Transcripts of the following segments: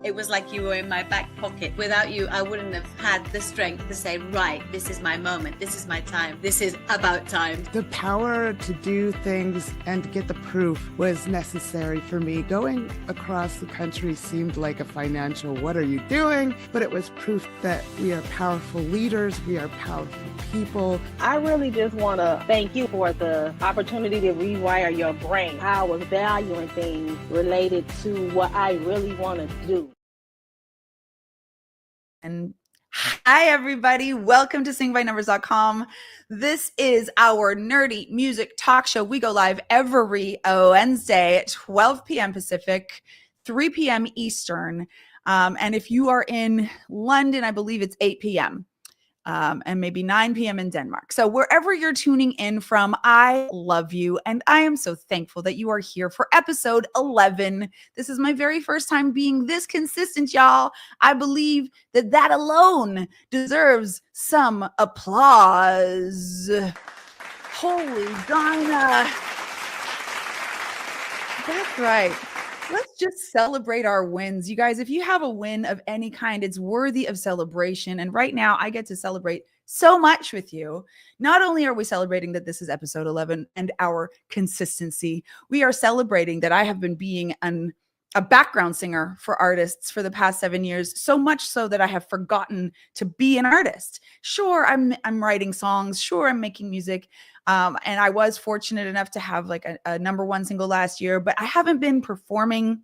It was like you were in my back pocket. Without you, I wouldn't have had the strength to say, right, this is my moment. This is my time. This is about time. The power to do things and to get the proof was necessary for me. Going across the country seemed like a financial, what are you doing? But it was proof that we are powerful leaders. We are powerful people. I really just want to thank you for the opportunity to rewire your brain. I was valuing things related to what I really want to do. And hi, everybody. Welcome to singbynumbers.com. This is our nerdy music talk show. We go live every Wednesday at 12 p.m. Pacific, 3 p.m. Eastern. And if you are in London, I believe it's 8 p.m. And maybe 9 p.m. in Denmark. So wherever you're tuning in from, I love you. And I am so thankful that you are here for episode 11. This is my very first time being this consistent, y'all. I believe that that alone deserves some applause. Holy Dinah. That's right. Let's just celebrate our wins. You guys, if you have a win of any kind, it's worthy of celebration. And right now I get to celebrate so much with you. Not only are we celebrating that this is episode 11 and our consistency, we are celebrating that I have been being a background singer for artists for the past 7 years, so much so that I have forgotten to be an artist. Sure, I'm writing songs. Sure, I'm making music. And I was fortunate enough to have like a number one single last year, but I haven't been performing,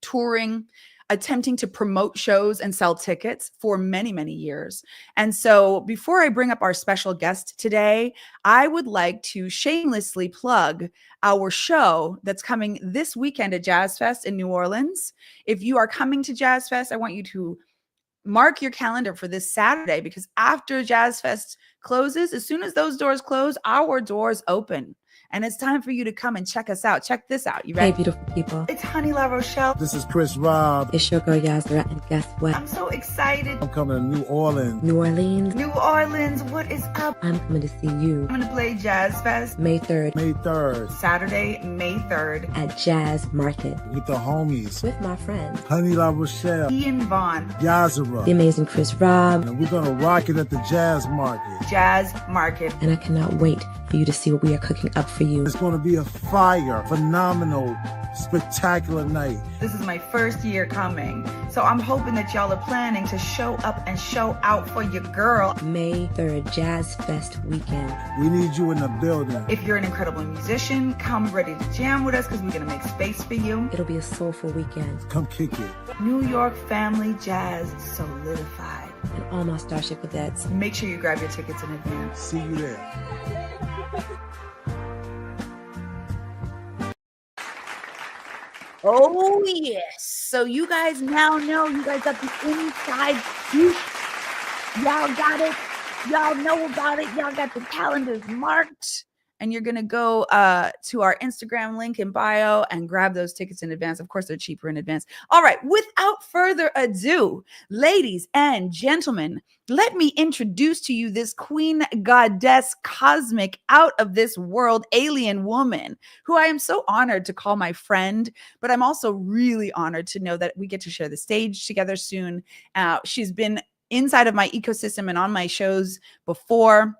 touring, attempting to promote shows and sell tickets for many, many years. And so before I bring up our special guest today, I would like to shamelessly plug our show that's coming this weekend at Jazz Fest in New Orleans. If you are coming to Jazz Fest, I want you to mark your calendar for this Saturday, because after Jazz Fest closes, as soon as those doors close, our doors open. And it's time for you to come and check us out. Check this out. You ready? Hey, beautiful people. It's Honey La Rochelle. This is Chris Rob. It's your girl, YahZarah, and guess what? I'm so excited. I'm coming to New Orleans. New Orleans. New Orleans, what is up? I'm coming to see you. I'm going to play Jazz Fest May 3rd. May 3rd. Saturday, May 3rd. At Jazz Market. With the homies. With my friends. Honey La Rochelle. Ian Vaughn. YahZarah. The amazing Chris Rob. And we're going to rock it at the Jazz Market. Jazz Market. And I cannot wait for you to see what we are cooking up for you. It's going to be a fire, phenomenal, spectacular night. This is my first year coming. So I'm hoping that y'all are planning to show up and show out for your girl. May 3rd, Jazz Fest weekend. We need you in the building. If you're an incredible musician, come ready to jam with us, because we're going to make space for you. It'll be a soulful weekend. Come kick it. New York Family Jazz solidified. And all my Starship cadets. Make sure you grab your tickets in advance. See you there. Oh, yes. So you guys now know, you guys got the inside scoop. Y'all got it. Y'all know about it. Y'all got the calendars marked. And you're going to go to our Instagram link in bio and grab those tickets in advance. Of course, they're cheaper in advance. All right. Without further ado, ladies and gentlemen, let me introduce to you this queen, goddess, cosmic, out of this world, alien woman who I am so honored to call my friend, but I'm also really honored to know that we get to share the stage together soon. She's been inside of my ecosystem and on my shows before.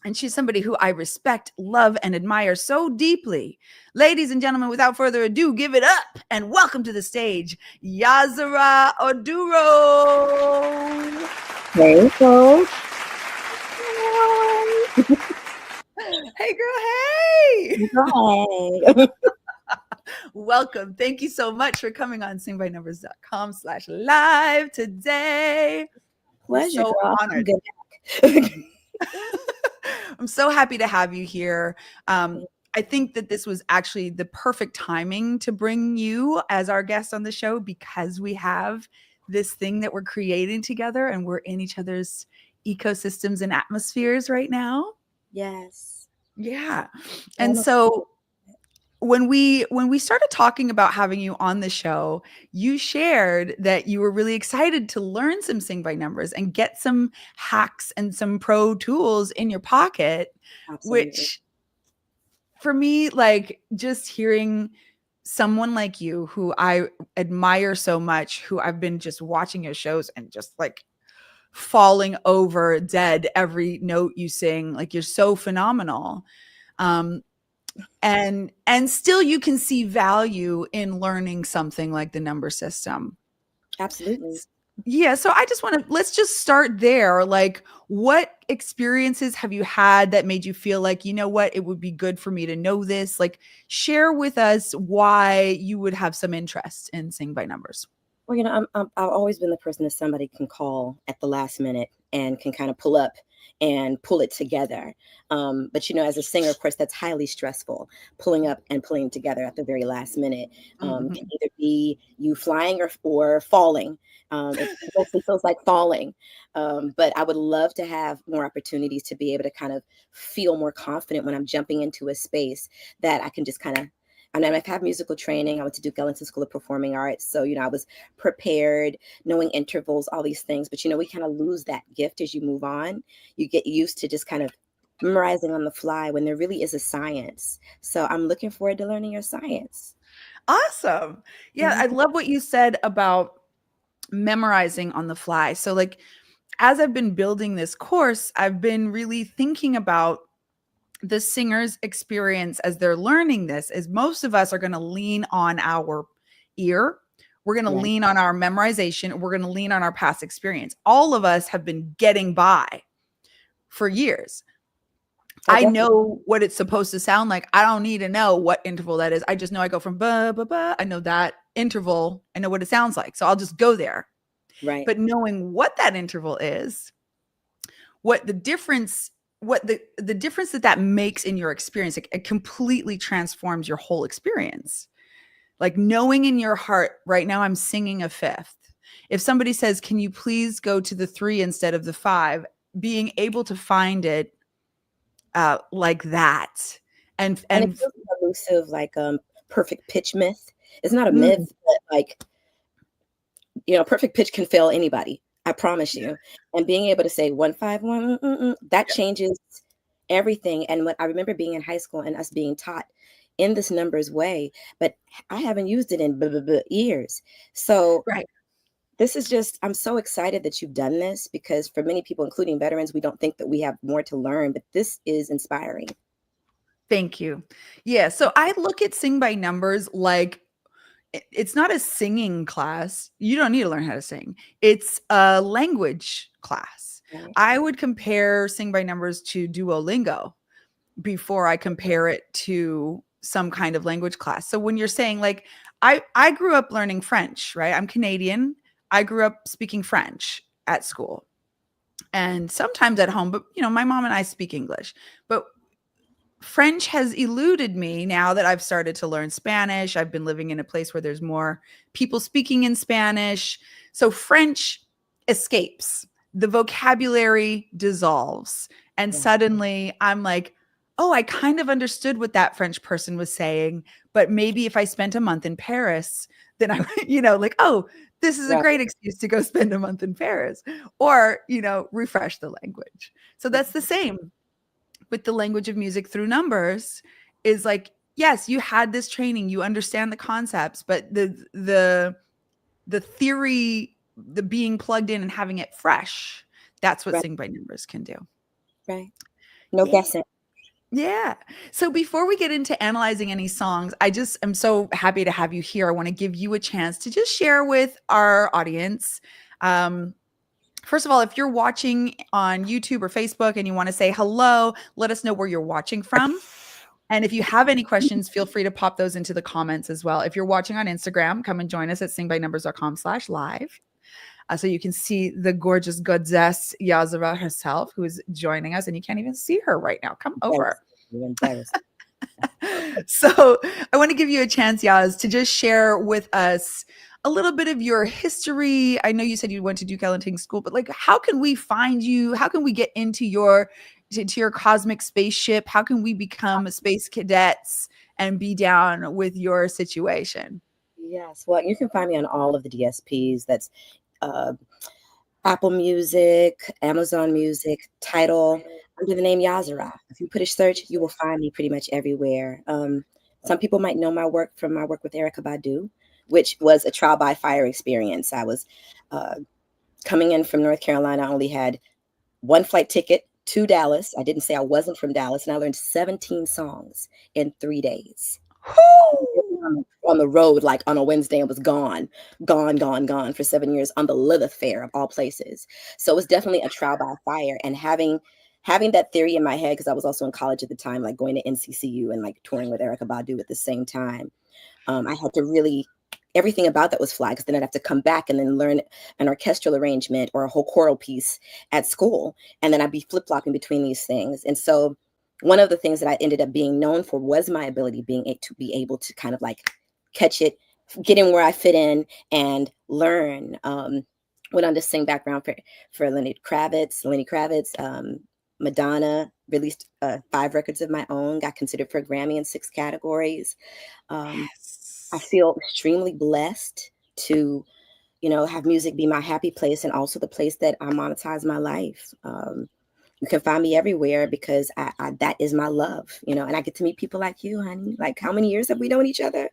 And she's somebody who I respect, love, and admire so deeply. Ladies and gentlemen, without further ado, give it up and welcome to the stage, YahZarah Oduro. Hey, folks. Hey, girl, hey. Hi. Welcome. Thank you so much for coming on singbynumbers.com/live today. Pleasure. So girl. honored. I'm so happy to have you here. I think that this was actually the perfect timing to bring you as our guest on the show, because we have this thing that we're creating together and we're in each other's ecosystems and atmospheres right now. Yes. Yeah. And so when we started talking about having you on the show, you shared that you were really excited to learn some Sing by Numbers and get some hacks and some pro tools in your pocket. Absolutely. Which for me, like, just hearing someone like you who I admire so much, who I've been just watching your shows and just like falling over dead every note you sing. Like you're so phenomenal. Um, and still you can see value in learning something like the number system. Absolutely. Yeah, so I just want to let's just start there. Like, what experiences have you had that made you feel like, you know what, it would be good for me to know this? Like, share with us why you would have some interest in Sing by Numbers. Well, I've always been the person that somebody can call at the last minute and can kind of pull up and pull it together. But as a singer, of course, that's highly stressful. Pulling up and pulling it together at the very last minute can either be you flying or falling. It mostly feels like falling. But I would love to have more opportunities to be able to kind of feel more confident when I'm jumping into a space that I can just kind of. And then I've had musical training. I went to Duke Ellington School of Performing Arts. So, I was prepared, knowing intervals, all these things. But, we kind of lose that gift as you move on. You get used to just kind of memorizing on the fly when there really is a science. So I'm looking forward to learning your science. Awesome. Yeah, I love what you said about memorizing on the fly. So like, as I've been building this course, I've been really thinking about the singer's experience as they're learning this, is most of us are going to lean on our ear. We're going to lean on our memorization. We're going to lean on our past experience. All of us have been getting by for years. I know what it's supposed to sound like. I don't need to know what interval that is. I just know I go from ba, ba, ba. I know that interval. I know what it sounds like. So I'll just go there. Right. But knowing what that interval is, what the difference that makes in your experience, it completely transforms your whole experience. Like knowing in your heart, right now I'm singing a fifth. If somebody says, can you please go to the 3 instead of the 5, being able to find it like that. And it feels elusive, like perfect pitch myth. It's not a myth, but like, perfect pitch can fail anybody. I promise you. And being able to say 1 5 1, that changes everything. And what I remember being in high school and us being taught in this numbers way, but I haven't used it in years. So this is just, I'm so excited that you've done this, because for many people, including veterans, we don't think that we have more to learn, but this is inspiring. Thank you. Yeah. So I look at Sing by Numbers like it's not a singing class. You don't need to learn how to sing. It's a language class. Right. I would compare Sing by Numbers to Duolingo before I compare it to some kind of language class. So when you're saying like, I grew up learning French, right? I'm Canadian. I grew up speaking French at school and sometimes at home, but my mom and I speak English, but French has eluded me now that I've started to learn Spanish. I've been living in a place where there's more people speaking in Spanish. So French escapes. The vocabulary dissolves. And suddenly I'm like, oh, I kind of understood what that French person was saying. But maybe if I spent a month in Paris, then I, like, oh, this is a great excuse to go spend a month in Paris or, refresh the language. So that's the same with the language of music through numbers. Is like, yes, you had this training, you understand the concepts, but the theory, the being plugged in and having it fresh, that's what Sing by Numbers can do. Right. No guessing. Yeah. So before we get into analyzing any songs, I just am so happy to have you here. I want to give you a chance to just share with our audience. First of all, if you're watching on YouTube or Facebook and you want to say hello, let us know where you're watching from. And if you have any questions, feel free to pop those into the comments as well. If you're watching on Instagram, come and join us at singbynumbers.com/live. So you can see the gorgeous goddess YahZarah herself, who is joining us, and you can't even see her right now. Come over. So I want to give you a chance, Yaz, to just share with us a little bit of your history. I know you said you went to Duke Ellington School, but like, how can we find you? How can we get into your cosmic spaceship? How can we become space cadets and be down with your situation? Yes. Well, you can find me on all of the DSPs. That's Apple Music, Amazon Music, Tidal, under the name YahZarah. If you put a search, you will find me pretty much everywhere. Some people might know my work from my work with Erykah Badu, which was a trial by fire experience. I was coming in from North Carolina. I only had one flight ticket to Dallas. I didn't say I wasn't from Dallas, and I learned 17 songs in 3 days. On the road, like on a Wednesday, and was gone for 7 years on the Lilith Fair of all places. So it was definitely a trial by fire, and having that theory in my head, because I was also in college at the time, like going to NCCU and like touring with Erykah Badu at the same time. I had to really, everything about that was fly, because then I'd have to come back and then learn an orchestral arrangement or a whole choral piece at school. And then I'd be flip-flopping between these things. And so one of the things that I ended up being known for was my ability to be able to kind of like catch it, get in where I fit in and learn. Went on to sing background for Lenny Kravitz, Madonna, released 5 records of my own, got considered for a Grammy in 6 categories. I feel extremely blessed to, have music be my happy place and also the place that I monetize my life. You can find me everywhere because I that is my love, and I get to meet people like you, honey. Like, how many years have we known each other?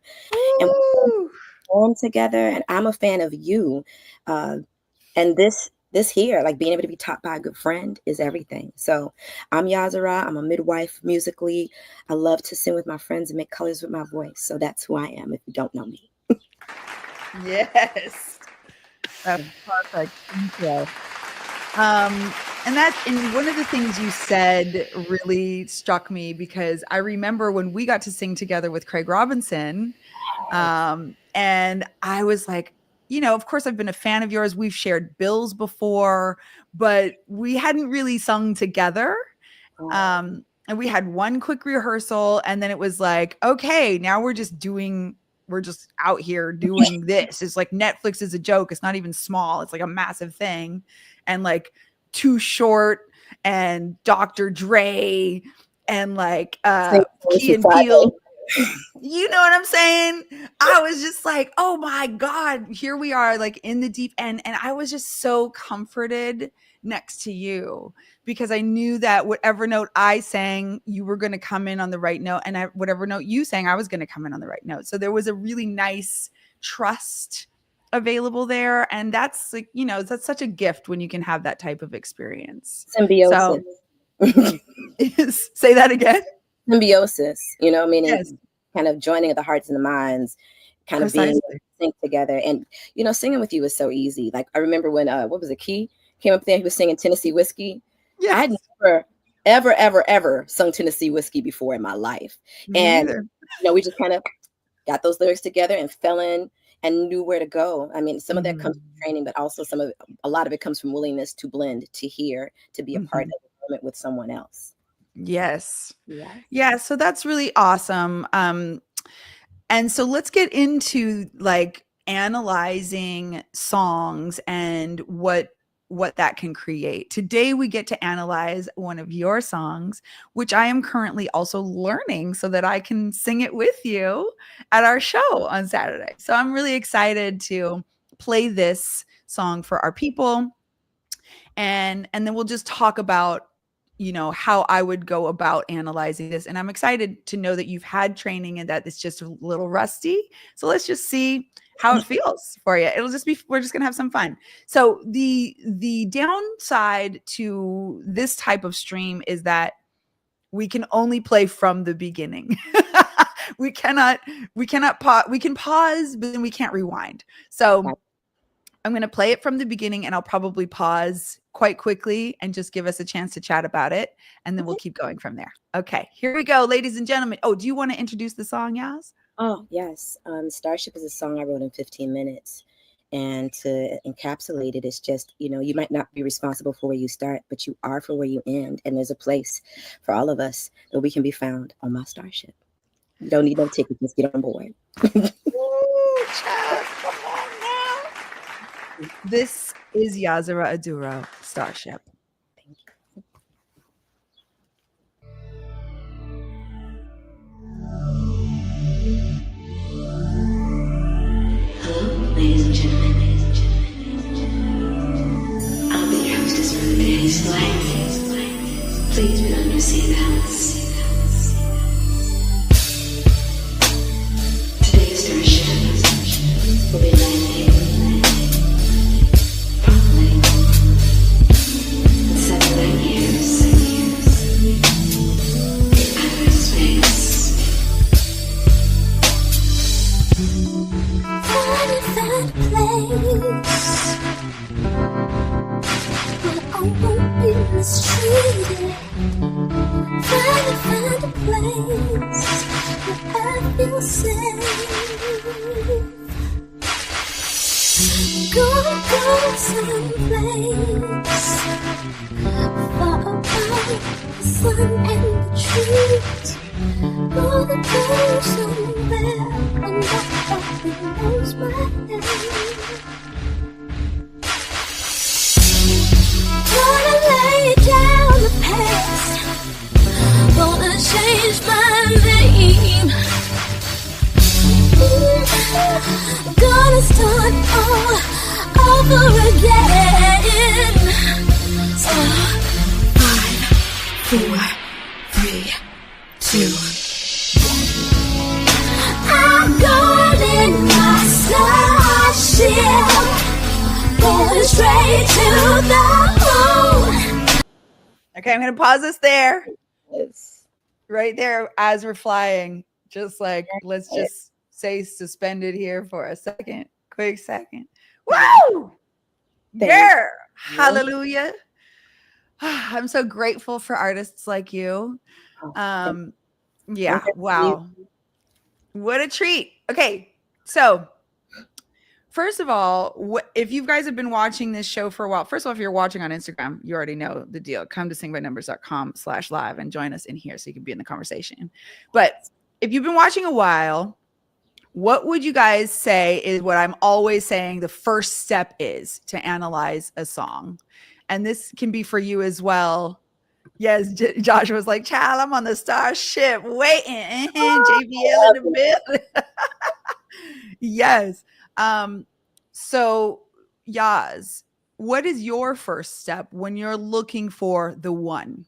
And we perform together, and I'm a fan of you. And this here, like being able to be taught by a good friend, is everything. So I'm YahZarah. I'm a midwife musically. I love to sing with my friends and make colors with my voice. So that's who I am if you don't know me. Yes. That's perfect. Thank you. And one of the things you said really struck me, because I remember when we got to sing together with Craig Robinson, and I was like, of course I've been a fan of yours. We've shared bills before, but we hadn't really sung together. And we had one quick rehearsal, and then it was like, okay, now we're just out here doing this. It's like Netflix is a joke. It's not even small. It's like a massive thing. And like Too Short and Dr. Dre and like Key and Peele. You know what I'm saying? I was just like, oh my God, here we are, like in the deep end. And I was just so comforted next to you, because I knew that whatever note I sang, you were going to come in on the right note. And whatever note you sang, I was going to come in on the right note. So there was a really nice trust available there. And that's like, that's such a gift when you can have that type of experience. Symbiosis. So, say that again. Symbiosis, meaning Yes. kind of joining of the hearts and the minds, kind Precisely. of being synced together. And, singing with you is so easy. Like, I remember when, what was it, Key came up there, he was singing Tennessee Whiskey. Yes. I had never, ever sung Tennessee Whiskey before in my life. And, we just kind of got those lyrics together and fell in and knew where to go. I mean, some of that comes from training, but also a lot of it comes from willingness to blend, to hear, to be a part of the moment with someone else. Yes. Yeah. So that's really awesome. And so let's get into like analyzing songs and what that can create. Today we get to analyze one of your songs, which I am currently also learning so that I can sing it with you at our show on Saturday. So I'm really excited to play this song for our people. And then we'll just talk about how I would go about analyzing this. And I'm excited to know that you've had training and that it's just a little rusty. So let's just see how it feels for you. We're just going to have some fun. So the downside to this type of stream is that we can only play from the beginning. we can pause, but then we can't rewind. So I'm going to play it from the beginning, and I'll probably pause quite quickly and just give us a chance to chat about it. And then we'll keep going from there. Okay, here we go, ladies and gentlemen. Oh, do you want to introduce the song, Yaz? Oh, yes. Starship is a song I wrote in 15 minutes. And to encapsulate it, it's just, you might not be responsible for where you start, but you are for where you end. And there's a place for all of us that we can be found on my Starship. You don't need no ticket, just get on board. Ooh, child, come on now. This is YahZarah Aduro, Starship. Thank you. Hello, ladies and gentlemen. I'll be your hostess for the day's flight. Please put on your seatbelts. place where I won't be mistreated. Find a place where I feel safe. Go someplace far above the sun and the trees. Gonna go somewhere where nobody knows my name. Gonna lay down the past. Gonna change my name. Gonna start all over again. So 5, 4, 3, 2. I'm going in my starship, going straight to the moon. Okay, I'm going to pause us there. Yes. Right there as we're flying. Just like, let's just say suspended here for a second. Quick second. Woo! Yeah. Hallelujah. I'm so grateful for artists like you. Yeah. Wow. What a treat. Okay. So first of all, if you guys have been watching this show for a while, first of all, if you're watching on Instagram, you already know the deal. Come to singbynumbers.com/live and join us in here so you can be in the conversation. But if you've been watching a while, what would you guys say is what I'm always saying the first step is to analyze a song? And this can be for you as well. Yes, Joshua was like, child, I'm on the starship waiting. JBL in the building. Yes. So Yaz, what is your first step when you're looking for the one?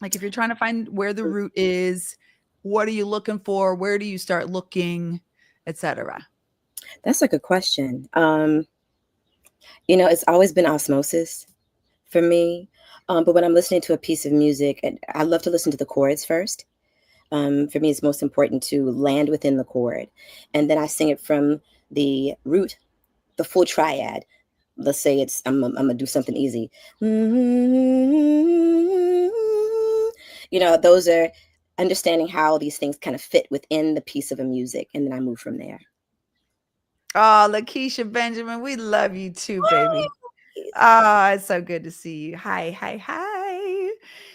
Like if you're trying to find where the root is, what are you looking for? Where do you start looking, etc.? That's a good question. It's always been osmosis for me. But when I'm listening to a piece of music, I love to listen to the chords first. For me, it's most important to land within the chord. And then I sing it from the root, the full triad. Let's say I'm going to do something easy. Those are understanding how these things kind of fit within the piece of a music. And then I move from there. Oh, Lakeisha Benjamin, we love you too, baby. Oh, it's so good to see you. Hi.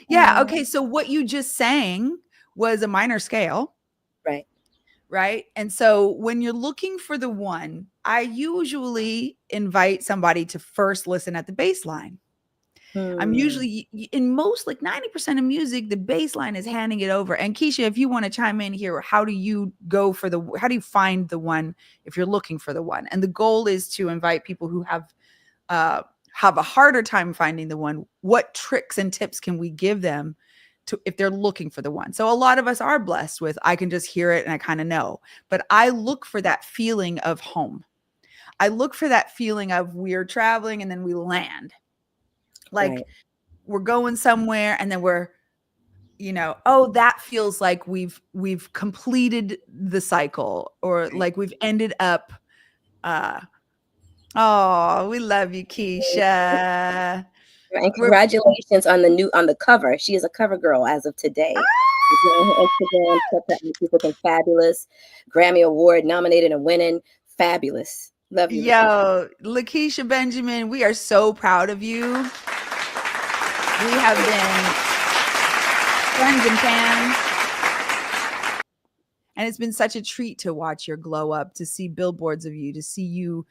Yeah. Okay. So what you just sang was a minor scale. Right. And so when you're looking for the one, I usually invite somebody to first listen at the bass line. I'm usually in most, like 90% of music, the bass line is handing it over. And Keisha, if you want to chime in here, how do you find the one if you're looking for the one? And the goal is to invite people who have a harder time finding the one. What tricks and tips can we give them to if they're looking for the one? So a lot of us are blessed with, I can just hear it and I kind of know, but I look for that feeling of home. I look for that feeling of we're traveling and then we land. Like we're going somewhere and then we're, that feels like we've completed the cycle, or like we've ended up. Oh, we love you, Keisha. And congratulations on the cover. She is a cover girl as of today. Instagram, she's looking fabulous. Grammy Award nominated and winning. Fabulous. Love you. Yo, Lakeisha Benjamin, we are so proud of you. We have been friends and fans. And it's been such a treat to watch your glow up, to see billboards of you, to see you,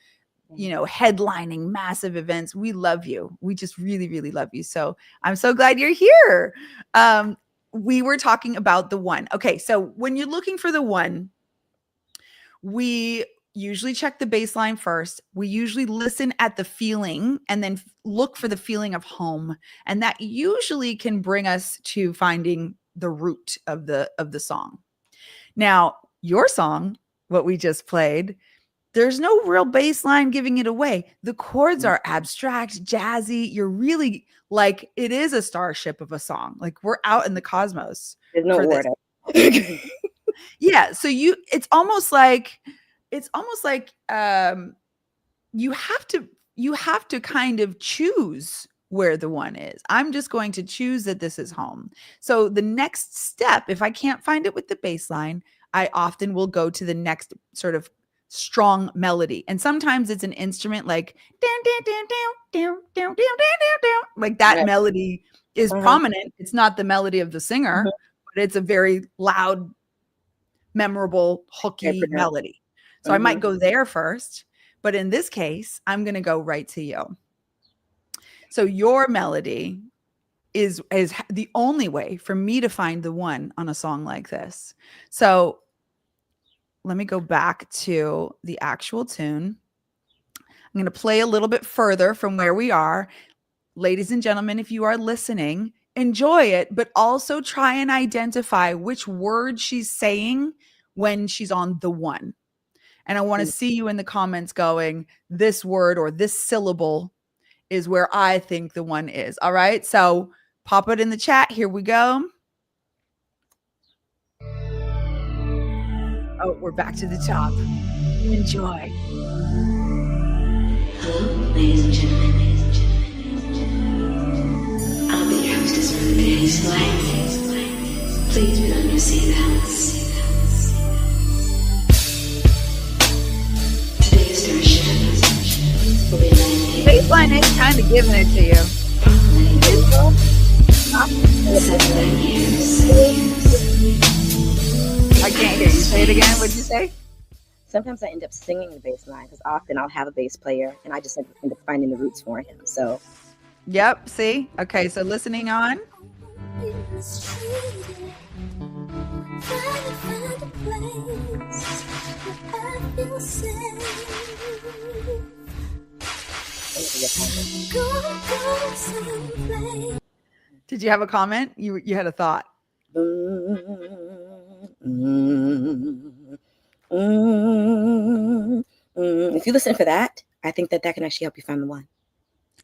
headlining massive events. We love you. We just really, really love you. So I'm so glad you're here. We were talking about the one. Okay, so when you're looking for the one, we usually check the bass line first. We usually listen at the feeling and then look for the feeling of home. And that usually can bring us to finding the root of the song. Now, your song, what we just played, there's no real bass line giving it away. The chords are abstract, jazzy. You're really like, it is a starship of a song. Like we're out in the cosmos. There's no order. Yeah. So it's almost like you have to kind of choose where the one is. I'm just going to choose that this is home. So the next step, if I can't find it with the bass line, I often will go to the next sort of strong melody. And sometimes it's an instrument like down, down, down, down, down, down, down, down, down. Like that Right. melody is prominent. It's not the melody of the singer, but it's a very loud, memorable, hooky melody. So I might go there first. But in this case, I'm going to go right to you. So your melody is the only way for me to find the one on a song like this. So let me go back to the actual tune. I'm going to play a little bit further from where we are. Ladies and gentlemen, if you are listening, enjoy it, but also try and identify which word she's saying when she's on the one. And I want to see you in the comments going, this word or this syllable is where I think the one is. All right. So pop it in the chat. Here we go. Oh, we're back to the top. Enjoy. Hello, ladies and gentlemen. I'll be your hostess for the day's flight. Please put on your seatbelts. Today's starship will be landing. Baseline is kind of giving it to you. 7 years. I can't hear you. Say it again. What'd you say? Sometimes I end up singing the bass line because often I'll have a bass player and I just end up finding the roots for him. So, yep. See? Okay. So listening on. Did you have a comment? You had a thought. If you listen for that, I think that can actually help you find the one.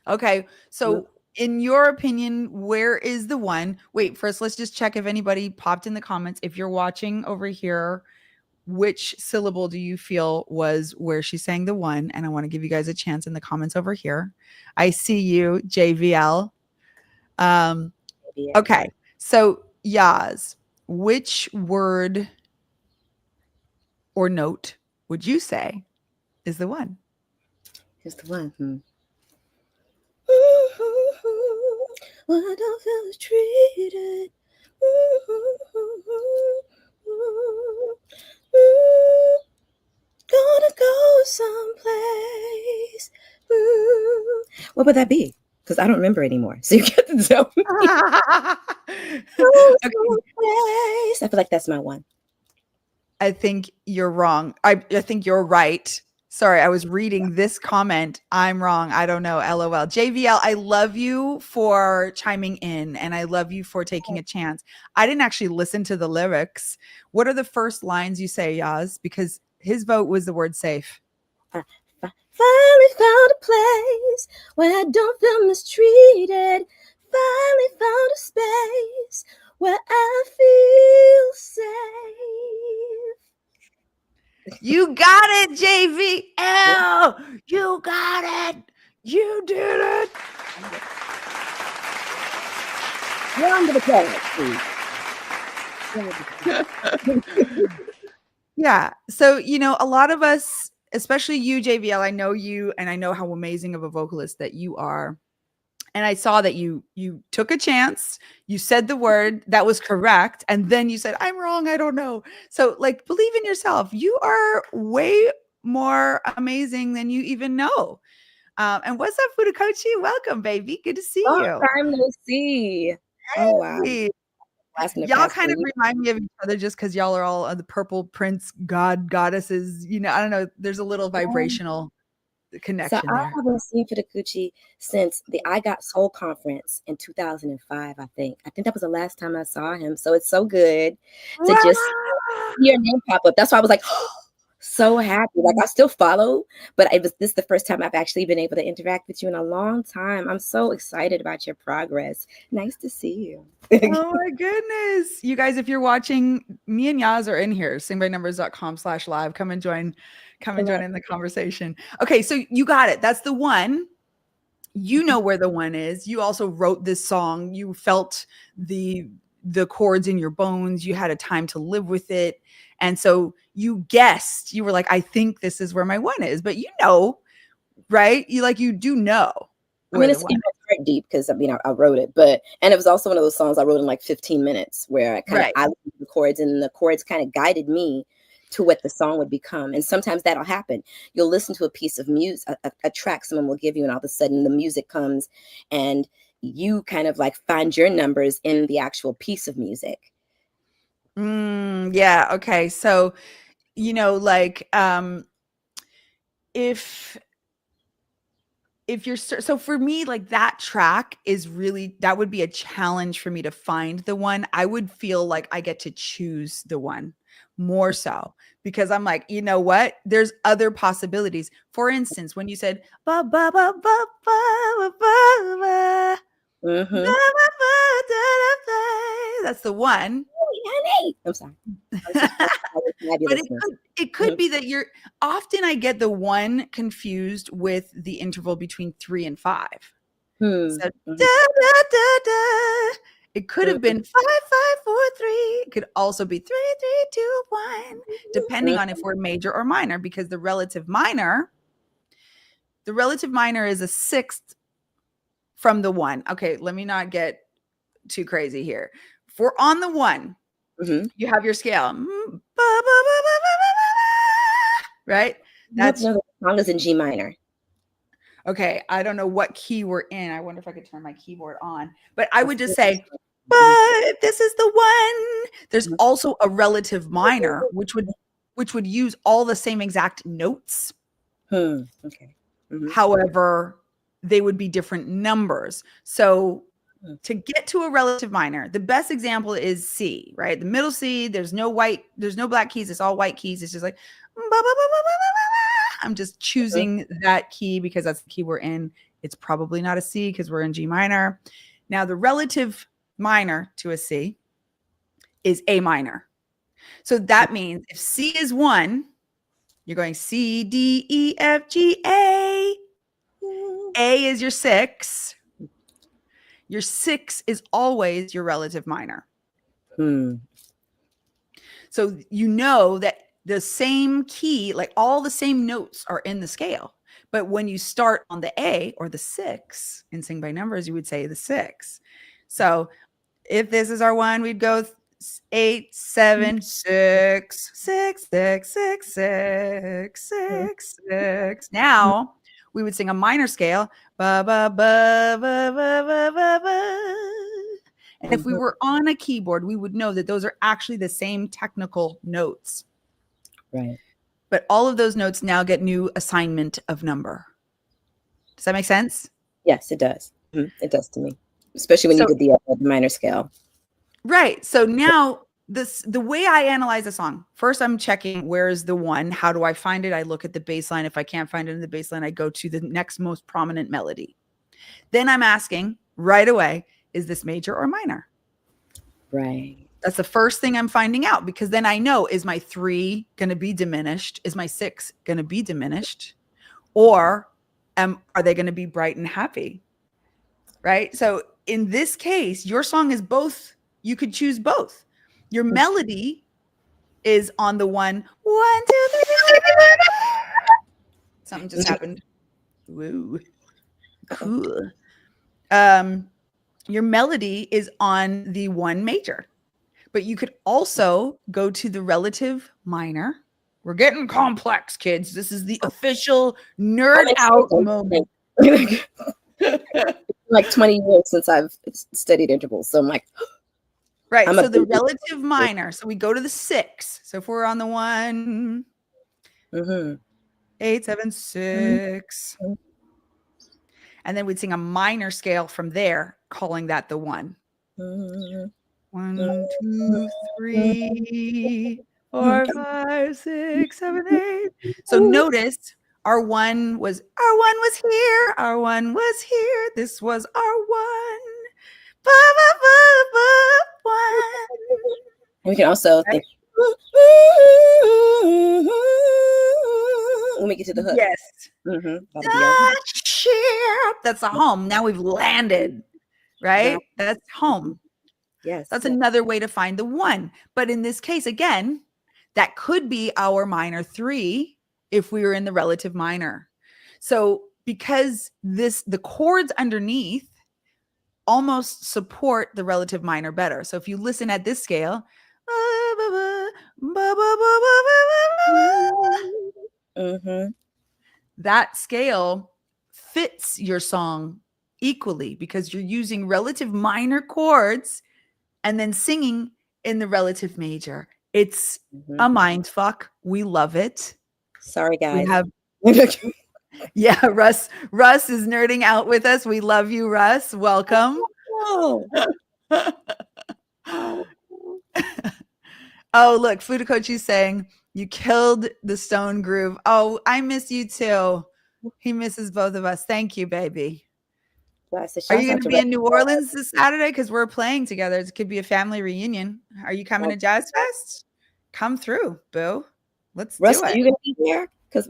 Okay. So in your opinion, where is the one? Wait, first, let's just check if anybody popped in the comments. If you're watching over here, which syllable do you feel was where she sang the one? And I want to give you guys a chance in the comments over here. I see you, JVL. Okay. So Yaz, which word or note would you say is the one? Here's the one. When I don't feel treated. Gonna go someplace. What would that be? Because I don't remember anymore. So you get to tell me. I feel like that's my one. I think you're wrong. I think you're right. Sorry, I was reading this comment. I'm wrong. I don't know. LOL. JVL, I love you for chiming in and I love you for taking a chance. I didn't actually listen to the lyrics. What are the first lines you say, Yaz? Because his vote was the word safe. Finally found a place where I don't feel mistreated. Finally found a space where I feel safe. You got it, JVL. You got it. You did it. Round of applause, please. Yeah. So, a lot of us, especially you, JVL, I know you and I know how amazing of a vocalist that you are. And I saw that you took a chance. You said the word that was correct. And then you said, I'm wrong. I don't know. So believe in yourself. You are way more amazing than you even know. And what's up, Fudakochi? Welcome, baby. Good to see you. Long time no see. Oh, wow. Y'all kind of remind me of each other just because y'all are all the purple prince, goddesses. I don't know. There's a little vibrational connection so there. I haven't seen Fudakochi since the I Got Soul conference in 2005, I think. I think that was the last time I saw him. So it's so good to just see your name pop up. That's why I was like, so happy. I still follow, but this is the first time I've actually been able to interact with you in a long time. I'm so excited about your progress. Nice to see you. Oh my goodness. You guys, if you're watching, me and Yaz are in here, singbynumbers.com/live. Come and Come and join in the conversation. Okay, so you got it. That's the one. You know where the one is. You also wrote this song. You felt the chords in your bones. You had a time to live with it. And so you guessed. You were like, I think this is where my one is. But you know, right? You do know. I mean, it's very deep because I wrote it, and it was also one of those songs I wrote in like 15 minutes where I listened to the chords, and the chords kind of guided me to what the song would become. And sometimes that'll happen. You'll listen to a piece of music, a track someone will give you, and all of a sudden the music comes and you kind of like find your numbers in the actual piece of music. Yeah. Okay. So, like, if you're so for me, like that track is really, that would be a challenge for me to find the one. I would feel like I get to choose the one more so, because I'm like, you know what? There's other possibilities. For instance, when you said ba ba ba ba ba ba ba, that's the one. I'm sorry. But it could be that often I get the one confused with the interval between 3 and 5. So, da, da, da, da. It could have been 5, 5, 4, 3. It could also be 3, 3, 2, 1, depending on if we're major or minor, because the relative minor is a sixth from the one. Okay, let me not get too crazy here. If we're on the one, you have your scale, right? That's the song is in G minor. Okay, I don't know what key we're in. I wonder if I could turn my keyboard on. But I would just say, but this is the one. There's also a relative minor, which would use all the same exact notes. Okay. However, they would be different numbers. So to get to a relative minor, the best example is C, right? The middle C, there's no black keys. It's all white keys. It's just like, I'm just choosing that key because that's the key we're in. It's probably not a C because we're in G minor. Now, the relative minor to a C is A minor. So that means if C is 1, you're going C, D, E, F, G, A. A is your 6. Your 6 is always your relative minor. So you know that the same key, like all the same notes are in the scale. But when you start on the A or the 6 in Sing by Numbers, you would say the 6. So if this is our one, we'd go 8, 7, 6, 6, 6, 6, 6, 6, 6. Now we would sing a minor scale. Ba, ba, ba, ba, ba, ba, ba, ba. And if we were on a keyboard, we would know that those are actually the same technical notes. Right. But all of those notes now get new assignment of number. Does that make sense? Yes, it does. It does to me, especially when you did the minor scale. Right. So now the way I analyze a song, first I'm checking where is the one, how do I find it? I look at the bass line. If I can't find it in the bass line, I go to the next most prominent melody. Then I'm asking right away, is this major or minor? Right. That's the first thing I'm finding out, because then I know, is my 3 going to be diminished? Is my 6 going to be diminished? Or are they going to be bright and happy? Right? So in this case, your song is both. You could choose both. Your melody is on the 1, 1, 2, 3. Something just happened. Woo. Cool. Your melody is on the 1 major. But you could also go to the relative minor. We're getting complex, kids. This is the official nerd out moment. Like 20 years since I've studied intervals. So I'm like, right. So the relative minor. So we go to the 6. So if we're on the 1, 8, 7, 6. And then we'd sing a minor scale from there, calling that the 1. 1, 2, 3, 4, 5, 6, 7, 8. So notice our one was here. Our 1 was here. This was our 1. Ba, ba, ba, ba, 1. And we can also think. when we get to the hook. Yes. That'll be our Ship. That's a home. Now we've landed, right? That's home. Yes. That's another way to find the one. But in this case, again, that could be our minor 3 if we were in the relative minor. So because the chords underneath almost support the relative minor better. So if you listen at this scale, that scale fits your song equally because you're using relative minor chords and then singing in the relative major. It's a mind fuck. We love it. Sorry, guys. We have yeah, Russ is nerding out with us. We love you, Russ. Welcome. Oh, look, Fudakochi's saying you killed the Stone Groove. Oh, I miss you too. He misses both of us. Thank you, baby. Yes, Are you going to be in New Orleans this Saturday? Because we're playing together. It could be a family reunion. Are you coming to Jazz Fest? Come through, boo. Let's Russ, do it. are you going to be there? Because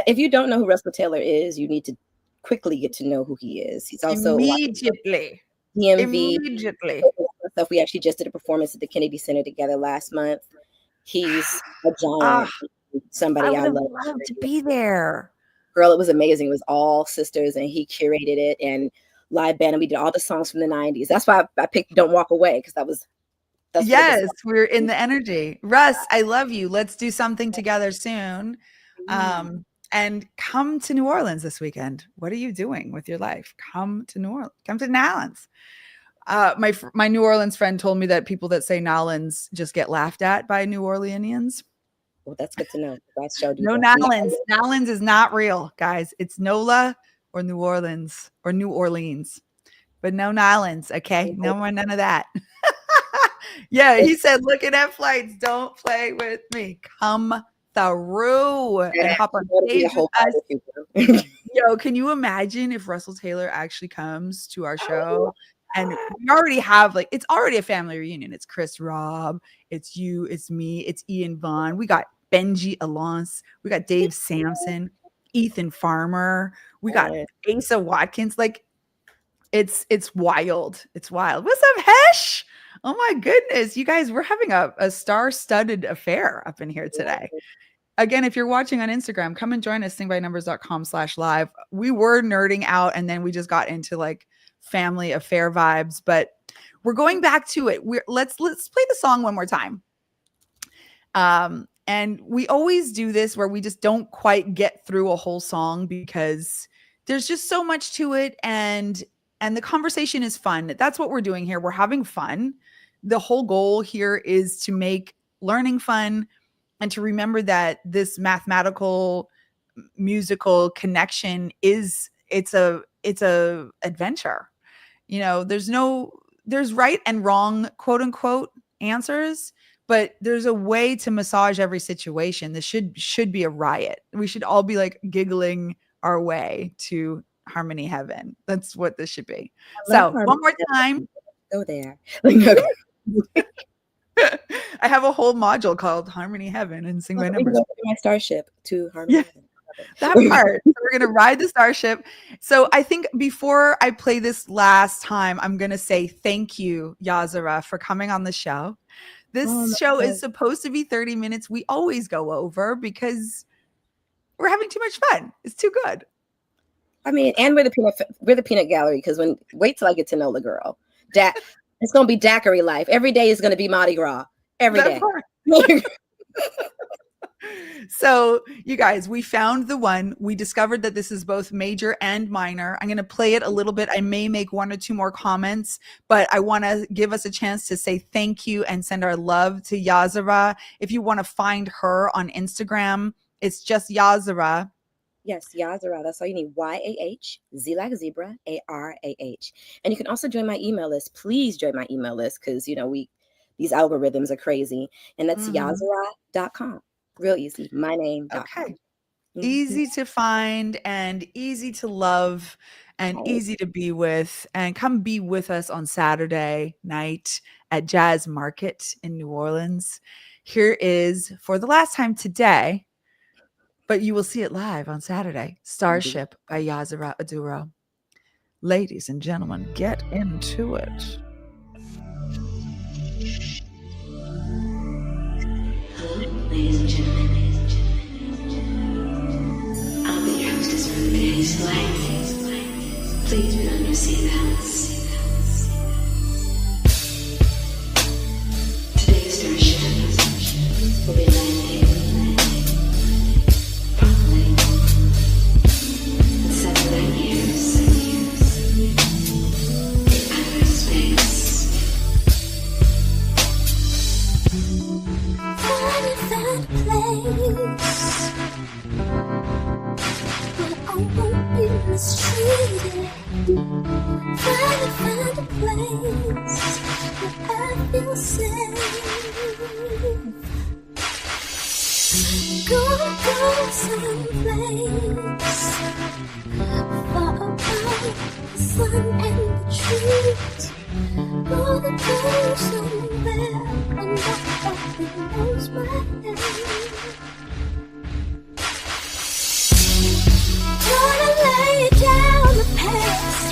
if you don't know who Russell Taylor is, you need to quickly get to know who he is. He's also immediately. So we actually just did a performance at the Kennedy Center together last month. He's a giant. Somebody I love to be there. Girl, it was amazing. It was all sisters, and he curated it and live band, and we did all the songs from the 90s. That's why I picked "Don't Walk Away" because that's we're in the energy. Russ, I love you. Let's do something together soon. And come to New Orleans this weekend. What are you doing with your life? Come to New Orleans. Come to Nolans. My New Orleans friend told me that people that say Nolans just get laughed at by New Orleanians. Well, that's good to know. That showed you. No Nolans. Nolans is not real, guys. It's NOLA or New Orleans or New Orleans, but no Nolans. Okay, no more, none of that. Yeah, he said, looking at flights, don't play with me. Come through and hop on stage with us. Yo, can you imagine if Russell Taylor actually comes to our show? And we already have it's already a family reunion. It's Chris Robb, it's you, it's me, it's Ian Vaughn. We got Benji Alonce, we got Dave Sampson, Ethan Farmer, we got Asa Watkins. It's wild. It's wild. What's up, Hesh? Oh my goodness, you guys, we're having a star-studded affair up in here today. Again, if you're watching on Instagram, come and join us, singbynumbers.com/live. We were nerding out and then we just got into family affair vibes, but we're going back to it. Let's play the song one more time. And we always do this where we just don't quite get through a whole song because there's just so much to it, and the conversation is fun. That's what we're doing here. We're having fun. The whole goal here is to make learning fun and to remember that this mathematical musical connection it's a adventure. There's right and wrong, quote unquote, answers, but there's a way to massage every situation. This should be a riot. We should all be giggling our way to Harmony Heaven. That's what this should be. So one more time. Go there. I have a whole module called Harmony Heaven and Sing by Numbers. My starship to Harmony Heaven. That part. So we're going to ride the starship. So I think before I play this last time, I'm going to say thank you, YahZarah, for coming on the show. This show is supposed to be 30 minutes. We always go over because we're having too much fun. It's too good. I mean, and we're the peanut gallery because wait till I get to know the girl. It's going to be daiquiri life. Every day is going to be Mardi Gras. Every day. So you guys, we found the one. We discovered that this is both major and minor. I'm going to play it a little bit. I may make one or two more comments, but I want to give us a chance to say thank you and send our love to YahZarah. If you want to find her on Instagram, it's just YahZarah. Yes, YahZarah. That's all you need. YAH, Z like zebra, ARAH. And you can also join my email list. Please join my email list because, these algorithms are crazy. And that's YahZarah.com. Real easy. My name. Okay. Easy to find and easy to love and easy to be with. And come be with us on Saturday night at Jazz Market in New Orleans. Here is, for the last time today, but you will see it live on Saturday. Starship by YahZarah Aduro. Ladies and gentlemen, get into it. Ladies and gentlemen, I'll be your hostess for today's flight. Please put on your seatbelts. Today's starship will be landing promptly in 7 light years in outer space. Find that place where I won't be mistreated. Find a place where I feel safe. Go someplace far above the sun and the trees. Gonna go somewhere and nobody knows my name. Gonna lay down the past.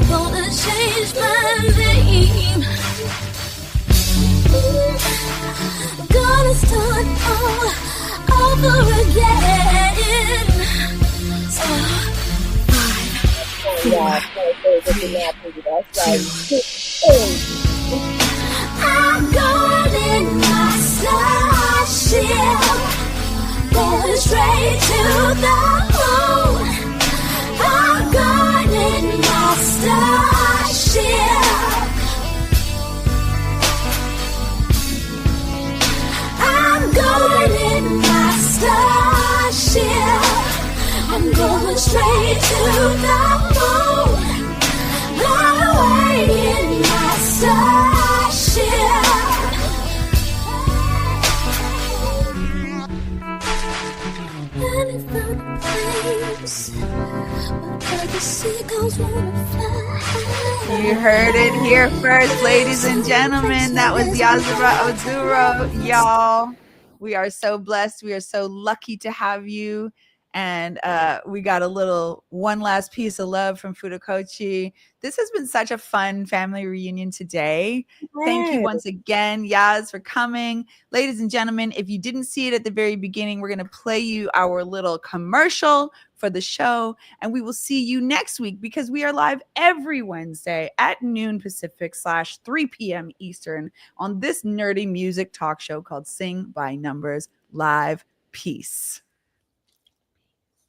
Gonna change my name. Gonna start all over again. So, 5, 4, 3, 2. I'm going in my starship, going straight to the moon. I'm going in my starship. I'm going in my starship. I'm going straight to the moon. Run away in my starship. And I found a place where the seagulls wanna fly. You heard it here first, ladies and gentlemen. That was YahZarah Aduro, y'all. We are so blessed. We are so lucky to have you. And we got a little one last piece of love from Fudakochi. This has been such a fun family reunion today. Thank you once again, Yaz, for coming. Ladies and gentlemen, if you didn't see it at the very beginning, we're going to play you our little commercial for the show. And we will see you next week because we are live every Wednesday at noon Pacific / 3 p.m. Eastern on this nerdy music talk show called Sing by Numbers Live. Peace.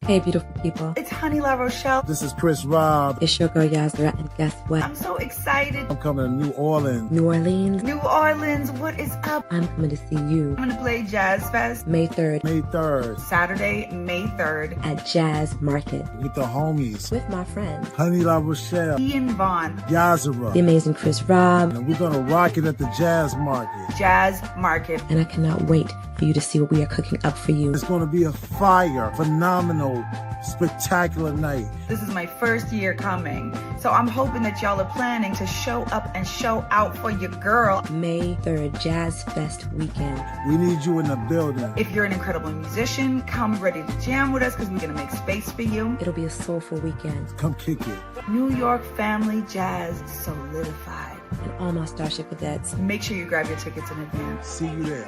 Hey, beautiful people. It's Honey La Rochelle. This is Chris Rob. It's your girl YahZarah, and guess what? I'm so excited. I'm coming to New Orleans. New Orleans. New Orleans, what is up? I'm coming to see you. I'm going to play Jazz Fest May 3rd. May 3rd. Saturday, May 3rd. At Jazz Market. With the homies. With my friends. Honey La Rochelle. Ian Vaughn. YahZarah. The amazing Chris Rob. And we're going to rock it at the Jazz Market. Jazz Market. And I cannot wait for you to see what we are cooking up for you. It's going to be a fire, phenomenal, spectacular night. This is my first year coming, so I'm hoping that y'all are planning to show up and show out for your girl. May 3rd, Jazz Fest weekend. We need you in the building. If you're an incredible musician, come ready to jam with us because we're going to make space for you. It'll be a soulful weekend. Come kick it. New York Family Jazz solidified. And all my Starship cadets. Make sure you grab your tickets in advance. See you there.